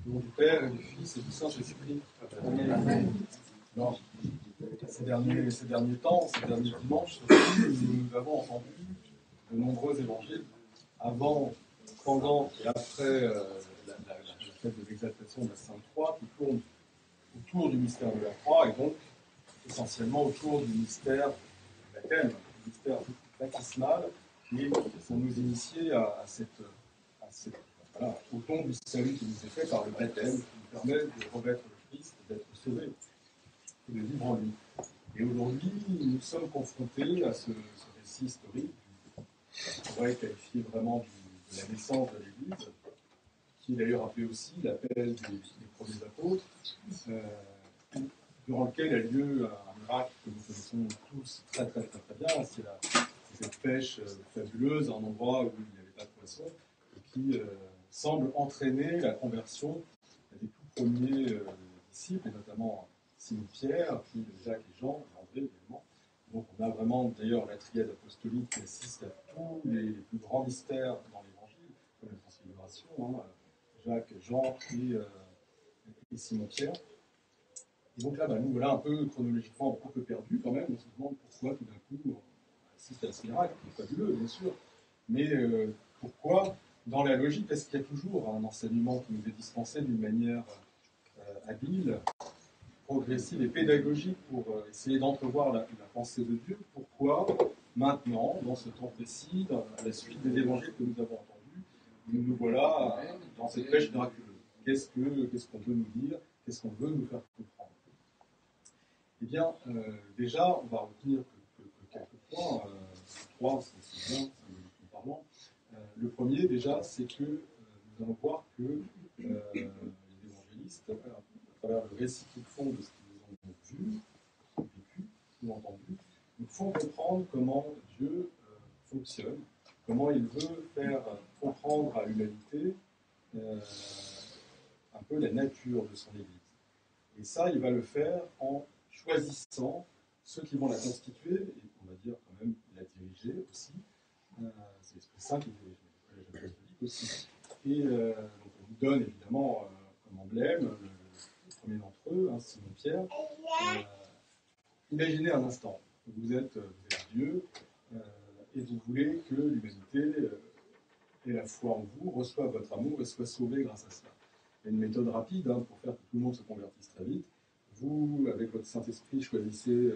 Au nom du Père et du Fils et du Saint-Esprit. Amen. Alors, ces derniers temps, ces derniers dimanches, nous avons entendu de nombreux évangiles avant, pendant et après la fête de l'exaltation de la Sainte Croix qui tourne autour du mystère de la croix et donc essentiellement autour du mystère du baptême, du mystère baptismal qui sont nous initiés à cette voilà, au don du salut qui nous est fait par le baptême, qui nous permet de revêtre le Christ, d'être sauvés et de vivre en lui. Et aujourd'hui, nous sommes confrontés à ce récit historique, on pourrait qualifier vraiment de la naissance de l'Église, qui est d'ailleurs appelé aussi l'appel des premiers apôtres, durant lequel a lieu un miracle que nous connaissons tous très bien, c'est cette pêche fabuleuse, un endroit où il n'y avait pas de poisson, et qui semble entraîner la conversion des tout premiers disciples, et notamment Simon-Pierre, puis Jacques et Jean, et André également. Donc on a vraiment d'ailleurs la triade apostolique qui assiste à tous les plus grands mystères dans l'Évangile, comme la transfiguration, Jacques, Jean et Simon-Pierre. Et donc là, nous voilà un peu chronologiquement un peu perdus quand même. On se demande pourquoi tout d'un coup on assiste à ce miracle, qui est fabuleux bien sûr. Mais pourquoi, dans la logique, est-ce qu'il y a toujours un enseignement qui nous est dispensé d'une manière habile, progressive et pédagogique pour essayer d'entrevoir la pensée de Dieu? Pourquoi maintenant, dans ce temps précis, à la suite des évangiles que nous avons entendus, nous voilà dans cette pêche miraculeuse? Qu'est-ce qu'on veut nous dire? Qu'est-ce qu'on veut nous faire comprendre? Eh bien, déjà, on va retenir que quelques points, trois, c'est bien, symboliquement parlant. Le premier, déjà, c'est que nous allons voir que les évangélistes, à travers le récit qu'ils font de ce qu'ils ont vu, vécu ou entendu, nous font comprendre comment Dieu fonctionne, comment il veut faire comprendre à l'humanité un peu la nature de son Église. Et ça, il va le faire en choisissant ceux qui vont la constituer, et on va dire quand même la diriger aussi. C'est l'Esprit Saint qui dirige le collège apostolique aussi. Et donc on vous donne évidemment comme emblème le premier d'entre eux, Simon-Pierre. Imaginez un instant, vous êtes Dieu et vous voulez que l'humanité ait la foi en vous, reçoive votre amour et soit sauvée grâce à cela. Il y a une méthode rapide pour faire que tout le monde se convertisse très vite. Vous, avec votre Saint-Esprit, choisissez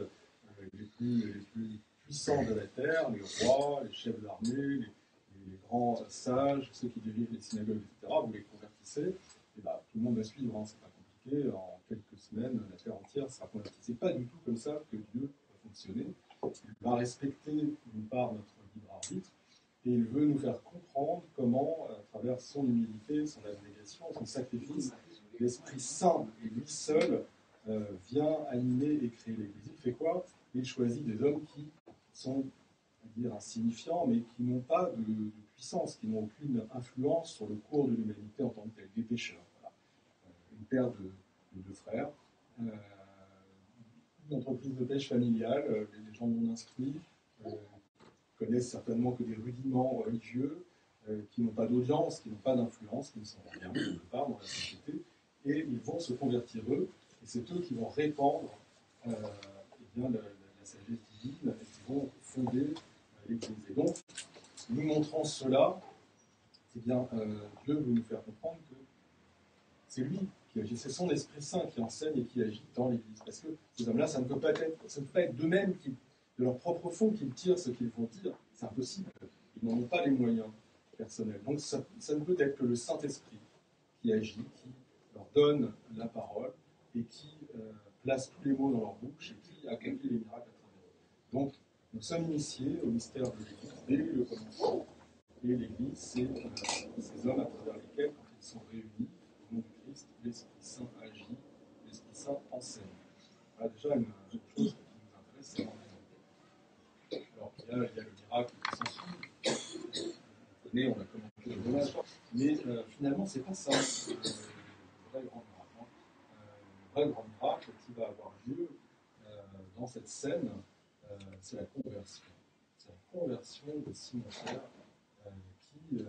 les plus puissants de la terre, les rois, les chefs d'armée, les grands sages, ceux qui dirigent les synagogues, etc. Vous les convertissez, et tout le monde va suivre, c'est pas compliqué, en quelques semaines, la terre entière sera convertie. C'est pas du tout comme ça que Dieu va fonctionner. Il va respecter d'une part notre libre arbitre, et il veut nous faire comprendre comment, à travers son humilité, son abnégation, son sacrifice, l'Esprit Saint et lui seul vient animer et créer l'Église. Il fait quoi? Il choisit des hommes qui sont, on va dire, insignifiants, mais qui n'ont pas de puissance, qui n'ont aucune influence sur le cours de l'humanité en tant que tel, des pécheurs. Voilà. Une paire de deux frères, une entreprise de pêche familiale, les gens non instruits, connaissent certainement que des rudiments religieux, qui n'ont pas d'audience, qui n'ont pas d'influence, qui ne sont rien quelque part dans la société, et ils vont se convertir eux, et c'est eux qui vont répandre la sagesse divine, et qui vont fonder l'Église. Et donc, nous montrant cela, Dieu veut nous faire comprendre que c'est lui qui agit, c'est son Esprit Saint qui enseigne et qui agit dans l'Église. Parce que ces hommes-là, ça ne peut pas être d'eux-mêmes, de leur propre fond, qu'ils tirent ce qu'ils vont dire. C'est impossible. Ils n'en ont pas les moyens personnels. Donc ça ne peut être que le Saint-Esprit qui agit, qui leur donne la parole et qui place tous les mots dans leur bouche et qui accomplit les miracles à travers eux. Donc nous sommes initiés au mystère de l'Église dès le commencement. Et l'Église, c'est ces hommes à travers lesquels, quand ils sont réunis, au nom du Christ, l'Esprit Saint agit, l'Esprit Saint enseigne. Voilà déjà une chose qui nous intéresse, c'est l'enseignement. Alors il y a le miracle qui s'ensuit. On connaît, on a commenté le dommage, mais finalement, c'est pas ça le vrai grand miracle. Le vrai grand miracle qui va avoir lieu dans cette scène, c'est la conversion. C'est la conversion de Simon-Pierre qui,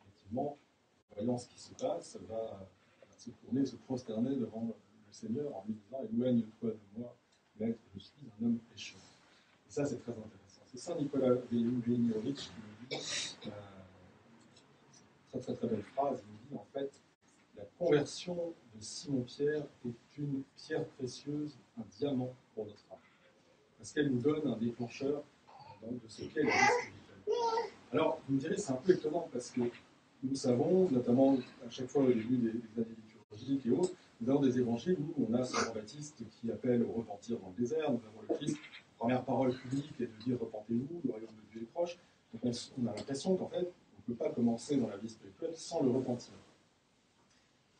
effectivement, voyant ce qui se passe, va se tourner, se prosterner devant le Seigneur en lui disant « Éloigne-toi de moi, Maître, je suis un homme pécheur ». Et ça, c'est très intéressant. C'est Saint Nicolas Velimirovitch qui nous dit, très très très belle phrase, il nous dit en fait, la conversion de Simon-Pierre est une pierre précieuse, un diamant pour notre âme. Parce qu'elle nous donne un déclencheur de ce qu'est la vie spirituelle. Alors, vous me direz, c'est un peu étonnant parce que nous savons, notamment à chaque fois au début des années liturgiques et autres, nous avons des évangiles où on a Saint Jean-Baptiste qui appelle au repentir dans le désert, nous avons le Christ, la première parole publique est de dire repentez-vous, le royaume de Dieu est proche. Donc on a l'impression qu'en fait, on ne peut pas commencer dans la vie spirituelle sans le repentir.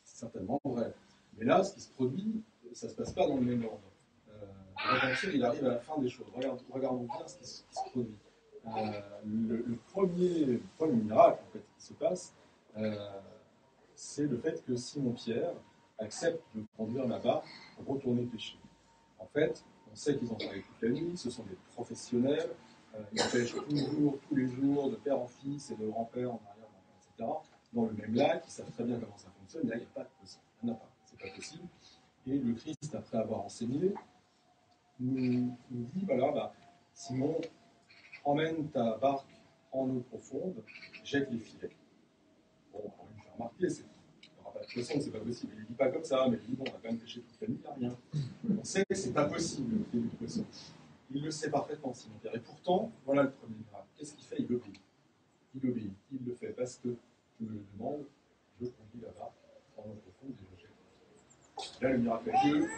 C'est certainement vrai. Mais là, ce qui se produit, ça ne se passe pas dans le même ordre. Le repentir, il arrive à la fin des choses. Regardons bien ce qui se produit. Le premier miracle en fait, qui se passe, c'est le fait que Simon-Pierre accepte de conduire la barque pour retourner pêcher. En fait, on sait qu'ils ont travaillé toute la nuit, ce sont des professionnels, ils pêchent tous les jours, de père en fils et de grand-père en arrière-grand-père, etc. Dans le même lac, ils savent très bien comment ça fonctionne, là il n'y a pas de possible, il n'y en a pas, c'est pas possible. Et le Christ, après avoir enseigné, nous dit, voilà, Simon, emmène ta barque en eau profonde, jette les filets. Bon, on va lui faire remarquer, il n'y aura pas de poisson, c'est pas possible. Il ne dit pas comme ça, mais il dit, bon, on va quand même pêcher toute la nuit, il n'y a rien. On sait que c'est pas possible qu'il y ait du poisson. Il le sait parfaitement, Simon-Pierre. Et pourtant, voilà le premier miracle. Qu'est-ce qu'il fait? Il obéit. Il obéit. Il le fait parce que je me le demande, je conduis la barque en eau profonde et je jette. Là, le miracle a lieu,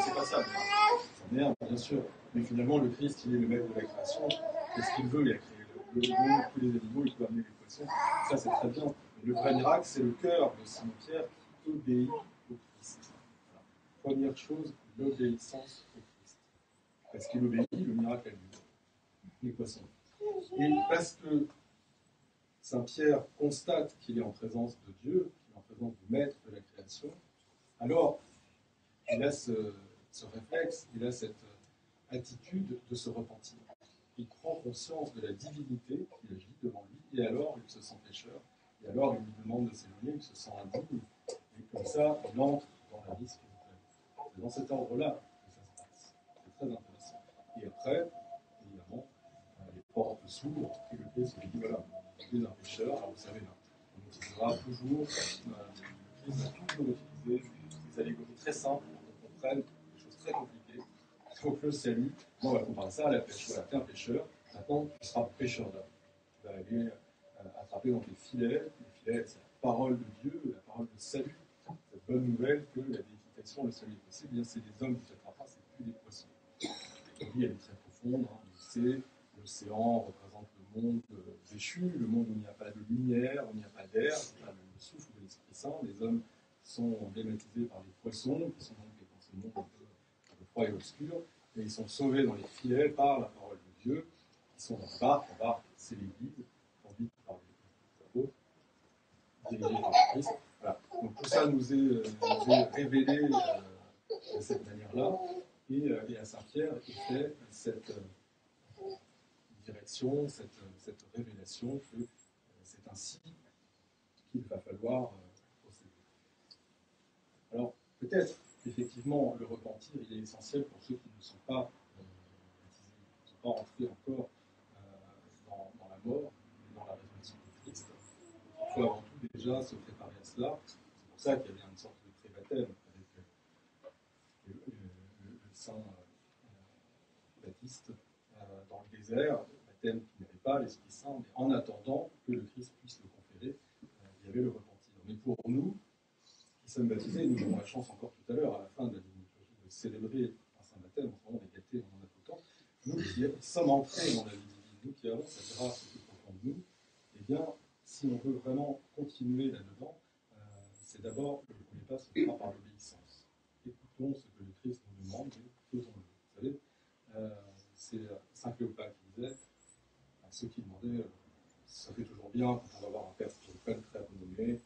c'est pas ça. Ça m'énerve, bien sûr. Mais finalement, le Christ, il est le maître de la création. Qu'est-ce qu'il veut? Il a créé le monde, tous les animaux, il peut amener les poissons. Ça, c'est très bien. Mais le vrai miracle, c'est le cœur de Simon-Pierre qui obéit au Christ. Voilà. Première chose, l'obéissance au Christ. Parce qu'il obéit, le miracle a lieu. Les poissons. Et parce que Saint Pierre constate qu'il est en présence de Dieu, qu'il est en présence du maître de la création, alors il a ce réflexe, il a cette attitude de se repentir. Il prend conscience de la divinité qui agit devant lui, et alors il se sent pécheur, et alors il lui demande de s'éloigner, il se sent indigne, et comme ça, il entre dans la vie spirituelle. C'est dans cet ordre-là que ça se passe. C'est très intéressant. Et après, évidemment, les portes s'ouvrent, et le Christ lui dit, voilà, vous êtes un pécheur, alors vous savez, là, on utilisera toujours, le Christ a toujours utilisé des allégories très simples pour qu'on comprenne des choses très compliquées. Il faut que le salut, on va comparer ça à la pêche. Voilà, tu es un pêcheur, maintenant tu seras pêcheur d'âme. Tu vas aller attraper dans tes filets. Les filets, c'est la parole de Dieu, la parole de salut. Cette bonne nouvelle que la déification, le salut est possible, eh bien c'est des hommes qui t'attrapent, c'est plus des poissons. La vie, elle est très profonde, hein, on le sait. L'océan représente le monde déchu, le monde où il n'y a pas de lumière, où il n'y a pas d'air, c'est pas le souffle de l'Esprit Saint. Les hommes sont emblématisés par les poissons, qui sont donc dans ce monde un peu froid et obscur, et ils sont sauvés dans les filets par la parole de Dieu, qui sont dans la barque, c'est l'Église, conduite par les apôtres, dirigée par le Christ. Voilà. Donc tout ça nous est révélé de cette manière-là, et à Saint-Pierre, il fait cette direction, cette révélation que c'est ainsi qu'il va falloir procéder. Alors, peut-être, effectivement, le repentir, il est essentiel pour ceux qui ne sont pas baptisés, qui ne sont pas entrés encore dans la mort, mais dans la résurrection de Christ. Il faut avant tout déjà se préparer à cela. C'est pour ça qu'il y a bien une sorte de pré-baptême avec le saint Baptiste dans le désert, baptême qui n'avait pas l'Esprit Saint, mais en attendant que le Christ puisse le conférer, il y avait le repentir. Mais pour nous, qui sommes baptisés, nous avons la chance encore tout à l'heure, à la fin de la liturgie, de célébrer un saint baptême, en ce moment on est gâtés, on en a tout le temps. Nous qui sommes entrés dans la vie divine, nous qui avons cette grâce qui est au fond de nous, eh bien, si on veut vraiment continuer là-dedans, c'est d'abord que le premier pas se fera par l'obéissance. Écoutons ce que le Christ nous demande et faisons-le. Vous savez, c'est Saint Cléopas qui disait à ceux qui demandaient ça fait toujours bien quand on va voir un père spirituel très renommé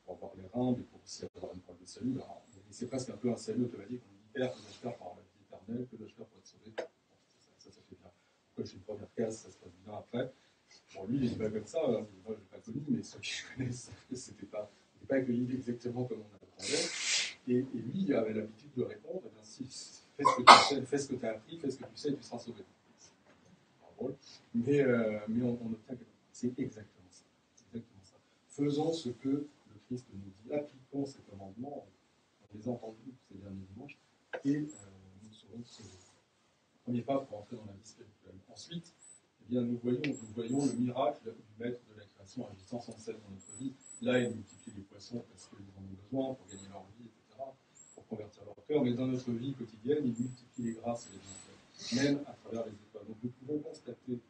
pour avoir les reins, mais pour aussi avoir une parole de salut. Alors, c'est presque un peu un salut automatique. On dit Père, que dois-je faire pour avoir la vie éternelle? Que dois-je faire pour être sauvé? Ça fait bien. Pourquoi je suis une première case, ça se passe bien après. Bon, lui, il n'est pas comme ça. Moi, je n'ai pas connu, mais ceux qui connaissent savent que ce n'était pas n'était pas accueilli exactement comme on l'attendait. Et lui, il avait l'habitude de répondre, eh bien, si, fais ce que tu sais, fais ce que tu as appris, fais ce que tu sais, et tu seras sauvé. Mais on obtient quelque chose. C'est exactement ça. Exactement ça. Faisons ce que le Christ nous dit. Appliquons ces commandements. On les a entendus ces derniers dimanches. Et nous serons sauvés. Premier pas pour entrer dans la vie spirituelle. Ensuite, eh bien, nous voyons le miracle du maître de la création agissant sans cesse dans notre vie. Là, il multiplie les poissons parce qu'ils en ont besoin pour gagner leur vie, etc., pour convertir leur cœur. Mais dans notre vie quotidienne, il multiplie les grâces et les bienfaits, même à travers les épreuves. Donc nous pouvons constater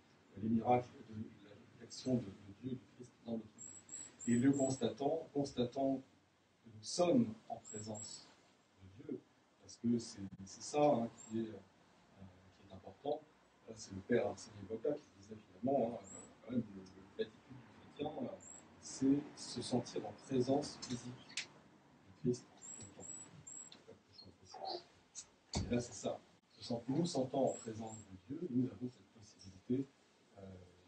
les miracles de l'action de Dieu, du Christ dans notre vie. Et le constatant que nous sommes en présence de Dieu, parce que c'est ça qui est important. Là, c'est le père Arsène Boca qui disait finalement, quand même, l'attitude du chrétien, c'est se sentir en présence physique du Christ tout le temps. Et là, c'est ça. Nous sentant en présence de Dieu, nous avons cette possibilité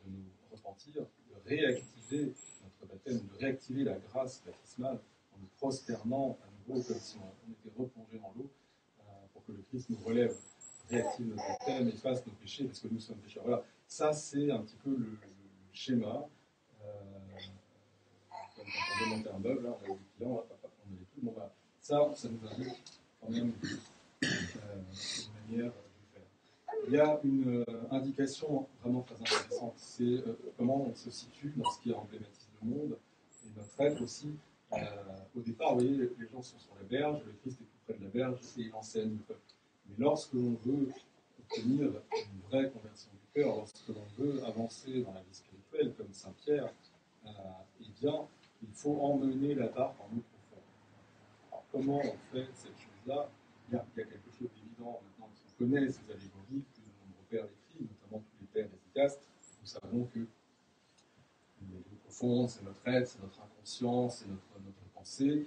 de nous repentir, de réactiver notre baptême, de réactiver la grâce baptismale en nous prosternant à nouveau comme si on était replongé dans l'eau pour que le Christ nous relève, réactive notre baptême, efface nos péchés parce que nous sommes pécheurs. Voilà, ça c'est un petit peu le schéma. Comme quand on démontait un meuble, là, on avait des clients, là, on avait tout. Bon, bah, ça nous indique quand même une manière de faire. Il y a une indication vraiment très intéressante, c'est comment on se situe dans ce qui emblématise le monde et notre être aussi. Au départ, vous voyez, les gens sont sur la berge, le Christ est tout près de la berge et il enseigne le peuple. Mais lorsque l'on veut obtenir une vraie conversion du cœur, lorsque l'on veut avancer dans la vie spirituelle, comme Saint Pierre, eh bien, il faut emmener la barque en eau profonde. Alors, comment on fait cette chose-là? Il y a quelque chose d'évident maintenant, parce qu'on connaît ces allégories que de nombreux pères décrivent, notamment tous les pères efficaces. Nous savons que l'eau profonde, c'est notre être, c'est notre inconscient, c'est notre pensée.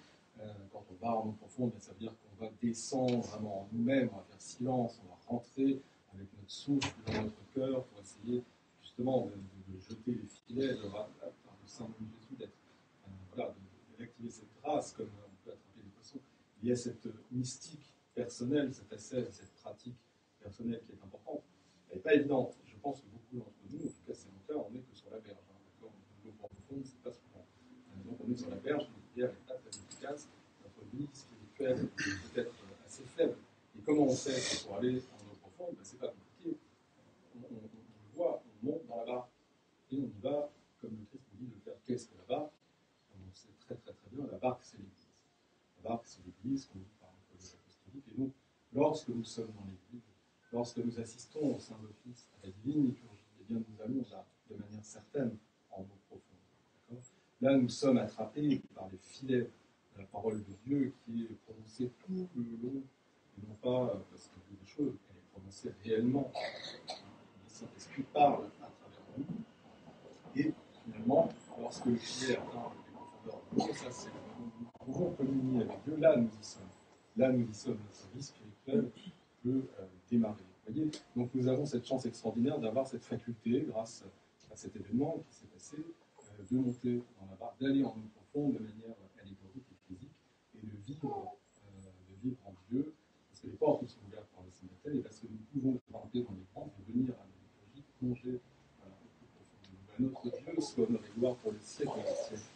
Quand on va en eau profonde, ça veut dire qu'on va descendre vraiment en nous-mêmes, on va faire silence, on va rentrer avec notre souffle dans notre cœur pour essayer justement de jeter les filets par le Saint-Nom de Jésus, de réactiver cette grâce comme on peut attraper des poissons. Il y a cette mystique personnelle, cette ascèse, cette pratique personnelle qui est importante. Elle n'est pas évidente. Je pense que beaucoup d'entre nous, en tout cas c'est mon cas, on n'est que sur la berge. D'accord, l'eau profonde, c'est pas souvent. Donc on est sur la berge, notre prière n'est pas très efficace, notre vie spirituelle est peut-être assez faible. Et comment on fait pour aller en eau profonde? C'est pas compliqué. On le voit, on monte dans la barque et on y va, comme le Christ nous dit de faire. Qu'est-ce que la barque? On sait très très très bien, la barque c'est l'Église. La barque c'est l'Église qu'on dit par notre apostolique. Et donc, lorsque nous sommes dans l'Église, lorsque nous assistons au Saint-Office, à la divine liturgie, eh bien nous allons là, de manière certaine, en eau profonde. Là, nous sommes attrapés par les filets de la parole de Dieu qui est prononcée tout le long, et non pas parce qu'il y a des choses, elle est prononcée réellement. Le Saint-Esprit parle à travers nous. Et finalement, lorsque le filet atteint les profondeurs de l'eau, ça c'est le moment où nous pouvons communier avec Dieu. Là, nous y sommes. Là, nous y sommes. Notre vie spirituelle peut démarrer. Vous voyez, donc nous avons cette chance extraordinaire d'avoir cette faculté, grâce à cet événement qui s'est passé, de monter dans la barque, d'aller en eau profonde de manière allégorique et physique, et de vivre en Dieu, parce que les portes nous sont ouvertes par le Saint-Baptême, et parce que nous pouvons grimper dans les grandes et venir à la liturgie, plonger au plus profond de nous. Notre Dieu soit honneur et gloire pour le siècle des siècles.